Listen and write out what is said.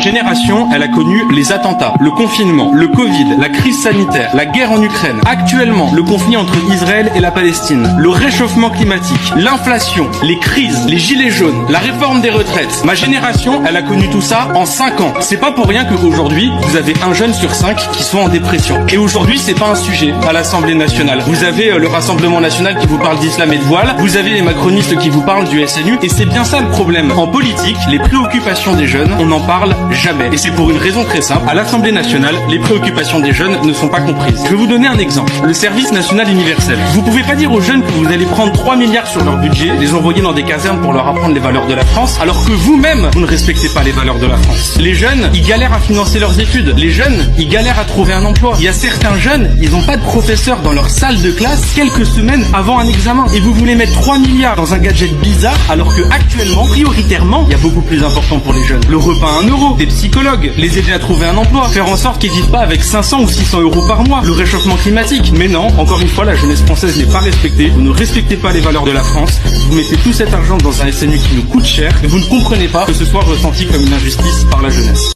génération, elle a connu les attentats, le confinement, le Covid, la crise sanitaire, la guerre en Ukraine. Actuellement, le conflit entre Israël et la Palestine, le réchauffement climatique, l'inflation, les crises, les gilets jaunes, la réforme des retraites. Ma génération, elle a connu tout ça en 5 ans. C'est pas pour rien qu'aujourd'hui, vous avez un jeune sur 5 qui sont en dépression. Et aujourd'hui, c'est pas un sujet à l'Assemblée nationale. Vous avez le Rassemblement national qui vous parle d'islam et de voile, vous avez les macronistes qui vous parlent du SNU, et c'est bien ça le problème. En politique, les préoccupations des jeunes, on n'en parle jamais. Et c'est pour une raison très simple. À l'Assemblée nationale, les préoccupations des jeunes ne sont pas comprises. Je vais vous donner un exemple. Le service national universel. Vous pouvez pas dire aux jeunes que vous allez prendre 3 milliards sur leur budget, les envoyer dans des casernes pour leur apprendre les valeurs de la France, alors que vous-même, vous ne respectez pas les valeurs de la France. Les jeunes, ils galèrent à financer leurs études. Les jeunes, ils galèrent à trouver un emploi. Il y a certains jeunes, ils n'ont pas de professeur dans leur salle de classe quelques semaines avant un examen. Et vous voulez mettre 3 milliards dans un gadget bizarre, alors que actuellement, prioritairement, il y a beaucoup plus important pour les jeunes. Le repas à 1 euro, des psychologues, les aider à trouver un emploi, faire en sorte qu'ils vivent pas avec 500 ou 600 euros par mois, le réchauffement climatique. Mais non, encore une fois, la jeunesse française n'est pas respectée. Vous ne respectez pas les valeurs de la France. Vous mettez tout cet argent dans un SNU qui nous coûte cher et vous ne comprenez pas que ce soit ressenti comme une injustice par la jeunesse.